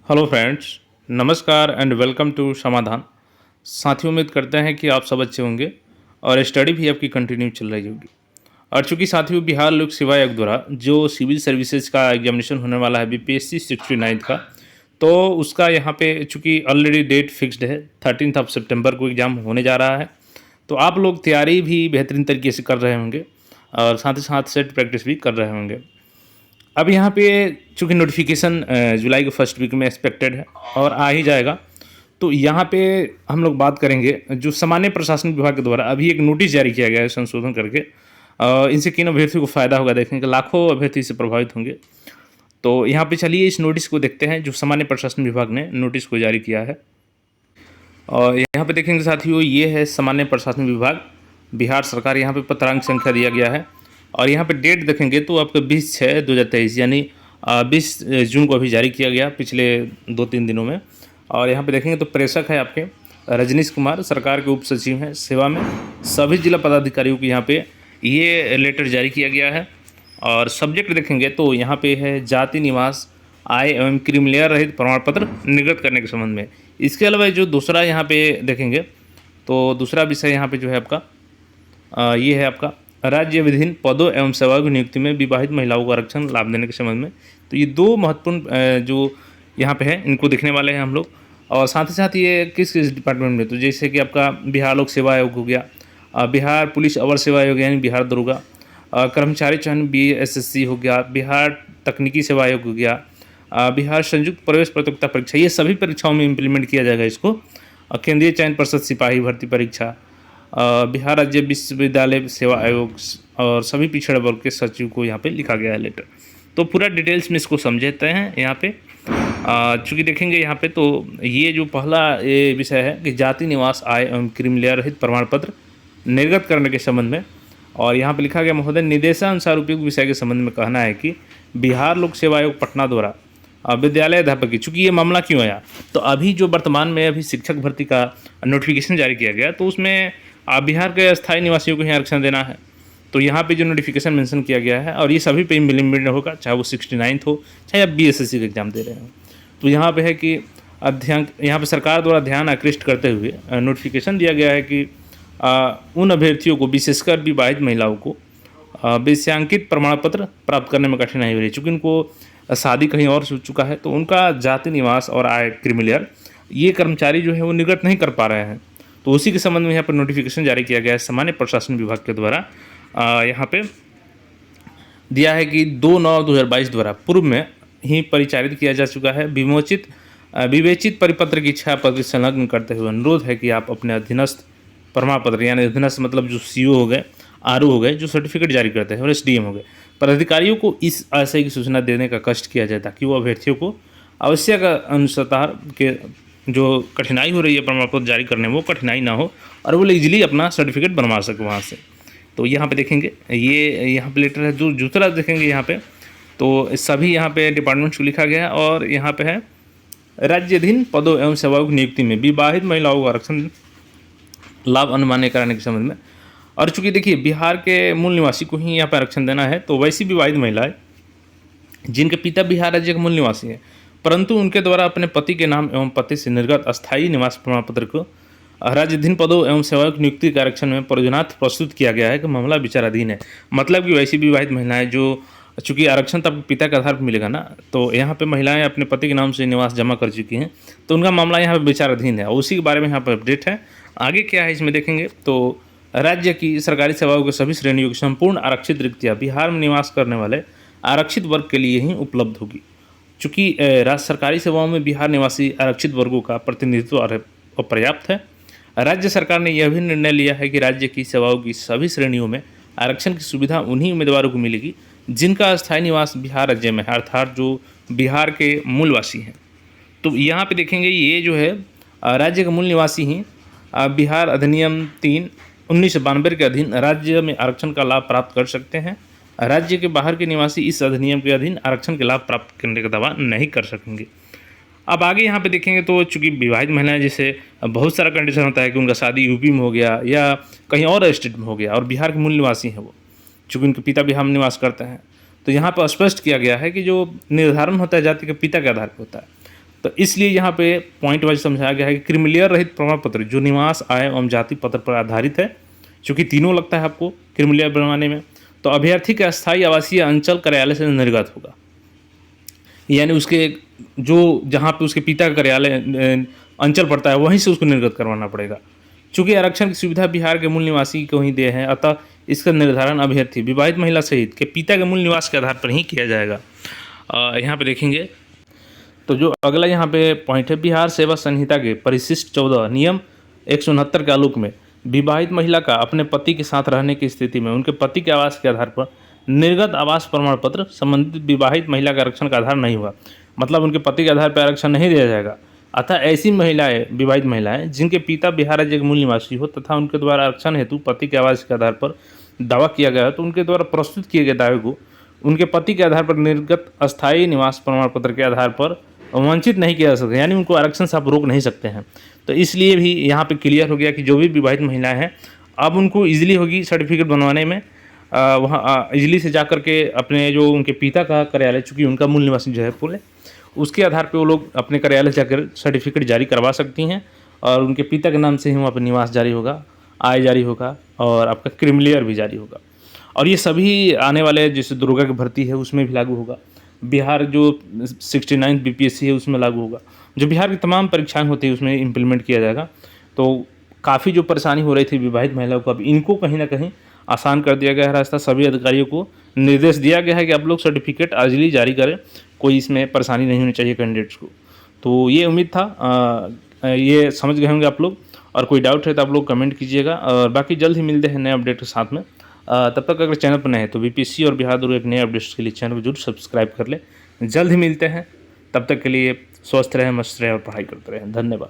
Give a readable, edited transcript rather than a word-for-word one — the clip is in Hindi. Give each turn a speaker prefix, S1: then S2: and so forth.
S1: हेलो फ्रेंड्स, नमस्कार एंड वेलकम टू समाधान। साथियों, उम्मीद करते हैं कि आप सब अच्छे होंगे और स्टडी भी आपकी कंटिन्यू चल रही होगी। और चूंकि साथियों, बिहार लोक सेवा आयोग द्वारा जो सिविल सर्विसेज का एग्जामिनेशन होने वाला है बीपीएससी 69 का, तो उसका यहाँ पे चूंकि ऑलरेडी डेट फिक्स्ड है 13 सितंबर को एग्ज़ाम होने जा रहा है। तो आप लोग तैयारी भी बेहतरीन तरीके से कर रहे होंगे और साथ ही साथ सेट प्रैक्टिस भी कर रहे होंगे। अब यहाँ पे चूँकि नोटिफिकेशन जुलाई के फर्स्ट वीक में एक्सपेक्टेड है और आ ही जाएगा। तो यहाँ पे हम लोग बात करेंगे जो सामान्य प्रशासन विभाग के द्वारा अभी एक नोटिस जारी किया गया है संशोधन करके। इनसे किन अभ्यर्थियों को फ़ायदा होगा, देखेंगे लाखों अभ्यर्थी से प्रभावित होंगे। तो यहाँ पे चलिए इस नोटिस को देखते हैं जो सामान्य प्रशासन विभाग ने नोटिस को जारी किया है। और यहाँ पे देखेंगे साथियों, ये है सामान्य प्रशासन विभाग बिहार सरकार। यहाँ पे पत्रांक संख्या दिया गया है और यहाँ पे डेट देखेंगे तो आपका 20/6/2023 यानी 20 जून को अभी जारी किया गया पिछले 2-3 दिनों में। और यहाँ पे देखेंगे तो प्रेषक है आपके रजनीश कुमार, सरकार के उप सचिव हैं सेवा में। सभी जिला पदाधिकारियों को यहाँ पे ये लेटर जारी किया गया है। और सब्जेक्ट देखेंगे तो यहाँ पे है जाति, निवास, आय एवं क्रीमिलेयर रहित प्रमाण पत्र निर्गत करने के संबंध में। इसके अलावा जो दूसरा यहाँ पे देखेंगे तो दूसरा विषय यहाँ पे जो है आपका ये है आपका राज्य विभिन्न पदों एवं सेवाओं की नियुक्ति में विवाहित महिलाओं को आरक्षण लाभ देने के संबंध में। तो ये दो महत्वपूर्ण जो यहाँ पे है इनको देखने वाले हैं हम लोग। और साथ ही साथ ये किस किस डिपार्टमेंट में, तो जैसे कि आपका बिहार लोक सेवा आयोग हो गया, बिहार पुलिस अवर सेवा आयोग यानी बिहार दरोगा, कर्मचारी चयन बीएसएससी हो गया, बिहार तकनीकी सेवा आयोग हो गया, बिहार संयुक्त प्रवेश प्रतियोगिता परीक्षा, ये सभी परीक्षाओं में इम्प्लीमेंट किया जाएगा इसको। केंद्रीय चयन परिषद सिपाही भर्ती परीक्षा, बिहार राज्य विश्वविद्यालय सेवा आयोग और सभी पिछड़े वर्ग के सचिव को यहाँ पे लिखा गया है लेटर। तो पूरा डिटेल्स में इसको समझते हैं यहाँ पे। चूँकि देखेंगे यहाँ पे तो ये जो पहला ये विषय है कि जाति, निवास, आय एवं क्रीमिलेयर रहित प्रमाण पत्र निर्गत करने के संबंध में। और यहाँ पे लिखा गया, महोदय निर्देशानुसार उपयुक्त विषय के संबंध में कहना है कि बिहार लोक सेवा आयोग पटना द्वारा विद्यालय अध्यापक की, चूँकि ये मामला क्यों आया, तो अभी जो वर्तमान में अभी शिक्षक भर्ती का नोटिफिकेशन जारी किया गया तो उसमें बिहार के स्थायी निवासियों को ही आरक्षण देना है। तो यहाँ पे जो नोटिफिकेशन मेंशन किया गया है और ये सभी पे इम्प्लीमेंट होगा, चाहे वो 69 हो, चाहे आप बीएसएससी का एग्जाम दे रहे हो। तो यहाँ पे है कि यहाँ पे सरकार द्वारा ध्यान आकृष्ट करते हुए नोटिफिकेशन दिया गया है कि उन अभ्यर्थियों को, विशेषकर विवाहित महिलाओं को विषयांकित प्रमाण पत्र प्राप्त करने में कठिनाई हो रही है। चूँकि उनको शादी कहीं और हो चुका है तो उनका जाति, निवास और आय क्रीमिलेयर ये कर्मचारी जो है वो निर्गत नहीं कर पा रहे हैं। तो उसी के संबंध में यहाँ पर नोटिफिकेशन जारी किया गया है सामान्य प्रशासन विभाग के द्वारा। यहाँ पे दिया है कि 2/9/2022 द्वारा पूर्व में ही परिचालित किया जा चुका है विवेचित परिपत्र की इच्छा पत्र संलग्न करते हुए अनुरोध है कि आप अपने अधीनस्थ प्रमाण पत्र, यानी अधीनस्थ मतलब जो सीओ हो गए, आरओ हो गए, जो सर्टिफिकेट जारी करते हैं, और एसडीएम हो गए, पदाधिकारियों को इस आशय की सूचना देने का कष्ट किया जाए ताकि वो अभ्यर्थियों को आवश्यक अनुसार के जो कठिनाई हो रही है प्रमाण पत्र जारी करने में वो कठिनाई ना हो और वो इजीली अपना सर्टिफिकेट बनवा सके वहाँ से। तो यहाँ पे देखेंगे ये यहाँ पे लेटर है। जो दूसरा देखेंगे यहाँ पे तो सभी यहाँ पे डिपार्टमेंट्स को लिखा गया है और यहाँ पे है राज्याधीन पदों एवं सेवाओं की नियुक्ति में विवाहित महिलाओं को आरक्षण लाभ अनुमान्य कराने के संबंध में। और चूँकि देखिए बिहार के मूल निवासी को ही यहाँ पर आरक्षण देना है, तो वैसी विवाहित महिलाएं जिनके पिता बिहार राज्य के मूल निवासी हैं परंतु उनके द्वारा अपने पति के नाम एवं पति से निर्गत अस्थायी निवास प्रमाण पत्र को राज्याधीन पदों एवं सेवाओं की नियुक्ति के आरक्षण में प्रयोजनार्थ प्रस्तुत किया गया है कि मामला विचाराधीन है। मतलब कि वैसी विवाहित महिलाएं जो, चूँकि आरक्षण तब पिता के आधार पर मिलेगा ना, तो यहाँ पे महिलाएं अपने पति के नाम से निवास जमा कर चुकी हैं तो उनका मामला यहाँ पर विचाराधीन है। उसी के बारे में यहाँ पर अपडेट है। आगे क्या है इसमें देखेंगे तो राज्य की सरकारी सेवाओं के सभी श्रेणियों की संपूर्ण आरक्षित रिक्तियाँ बिहार में निवास करने वाले आरक्षित वर्ग के लिए ही उपलब्ध होगी। चूँकि राज्य सरकारी सेवाओं में बिहार निवासी आरक्षित वर्गों का प्रतिनिधित्व अपर्याप्त है, राज्य सरकार ने यह भी निर्णय लिया है कि राज्य की सेवाओं की सभी श्रेणियों में आरक्षण की सुविधा उन्हीं उम्मीदवारों को मिलेगी जिनका स्थायी निवास बिहार राज्य में है, अर्थात जो बिहार के मूलवासी हैं। तो यहाँ पे देखेंगे ये जो है राज्य के मूल निवासी ही बिहार अधिनियम 3/1992 के अधीन राज्य में आरक्षण का लाभ प्राप्त कर सकते हैं। राज्य के बाहर के निवासी इस अधिनियम के अधीन आरक्षण के लाभ प्राप्त करने का दावा नहीं कर सकेंगे। अब आगे यहाँ पे देखेंगे तो चूँकि विवाहित महिलाएं, जैसे बहुत सारा कंडीशन होता है कि उनका शादी यूपी में हो गया या कहीं और स्टेट में हो गया और बिहार के मूल निवासी हैं वो, चूँकि उनके पिता बिहार में निवास करते हैं, तो यहाँ पर स्पष्ट किया गया है कि जो निर्धारण होता है जाति के पिता के आधार पर होता है। तो इसलिए यहाँ पे पॉइंट वाइज समझाया गया है कि क्रीमिलेयर रहित प्रमाण पत्र जो निवास, आय एवं जाति पत्र पर आधारित है, चूँकि तीनों लगता है आपको क्रीमिलेयर बनवाने में, तो अभ्यर्थी का स्थायी आवासीय अंचल कार्यालय से निर्गत होगा। यानी उसके जो जहाँ पे उसके पिता का कार्यालय अंचल पड़ता है वहीं से उसको निर्गत करवाना पड़ेगा। चूँकि आरक्षण की सुविधा बिहार के मूल निवासी को ही दे है, अतः इसका निर्धारण अभ्यर्थी विवाहित महिला सहित के पिता के मूल निवास के आधार पर ही किया जाएगा। यहाँ पे देखेंगे तो जो अगला यहाँ पे पॉइंट है, बिहार सेवा संहिता के परिशिष्ट 14 नियम 169 के आलोक में विवाहित महिला का अपने पति के साथ रहने की स्थिति में उनके पति के आवास के आधार पर निर्गत आवास प्रमाण पत्र संबंधित विवाहित महिला का आरक्षण का आधार नहीं हुआ, मतलब उनके पति के आधार पर आरक्षण नहीं दिया जाएगा। अतः ऐसी महिलाएं, विवाहित महिलाएं जिनके पिता बिहार राज्य के मूल निवासी हो तथा उनके द्वारा आरक्षण हेतु पति के आवास के आधार पर दावा किया गया है, तो उनके द्वारा प्रस्तुत किए गए दावे को उनके पति के आधार पर निर्गत अस्थायी निवास प्रमाण पत्र के आधार पर वंचित नहीं किया जा सकता, यानी उनको आरक्षण से आप रोक नहीं सकते हैं। तो इसलिए भी यहाँ पे क्लियर हो गया कि जो भी विवाहित महिलाएं हैं अब उनको ईजिली होगी सर्टिफिकेट बनवाने में, वहाँ ईजिली से जा कर के अपने जो उनके पिता का कार्यालय, चूँकि उनका मूल निवासी जो है पुणे, उसके आधार पे वो लोग अपने कार्यालय जाकर सर्टिफिकेट जारी करवा सकती हैं और उनके पिता के नाम से ही वहाँ पर निवास जारी होगा, आय जारी होगा और आपका क्रीमिलेयर भी जारी होगा। और ये सभी आने वाले जैसे दुर्गा की भर्ती है उसमें भी लागू होगा, बिहार जो 69 बीपीएससी है उसमें लागू होगा, जो बिहार की तमाम परीक्षाएं होती है उसमें इम्प्लीमेंट किया जाएगा। तो काफ़ी जो परेशानी हो रही थी विवाहित महिलाओं को, अब इनको कहीं ना कहीं आसान कर दिया गया है रास्ता। सभी अधिकारियों को निर्देश दिया गया है कि आप लोग सर्टिफिकेट अर्जली जारी करें, कोई इसमें परेशानी नहीं होनी चाहिए कैंडिडेट्स को। तो ये उम्मीद था ये समझ गए होंगे आप लोग, और कोई डाउट है तो आप लोग कमेंट कीजिएगा। और बाकी जल्द ही मिलते हैं नए अपडेट के साथ में। तब तक अगर चैनल पर नए हैं तो बीपीएससी और बिहार दुर्गा के नए अपडेट्स के लिए चैनल को जरूर सब्सक्राइब कर लें। जल्द ही मिलते हैं, तब तक के लिए स्वस्थ रहें, मस्त रहें और पढ़ाई करते रहें। धन्यवाद।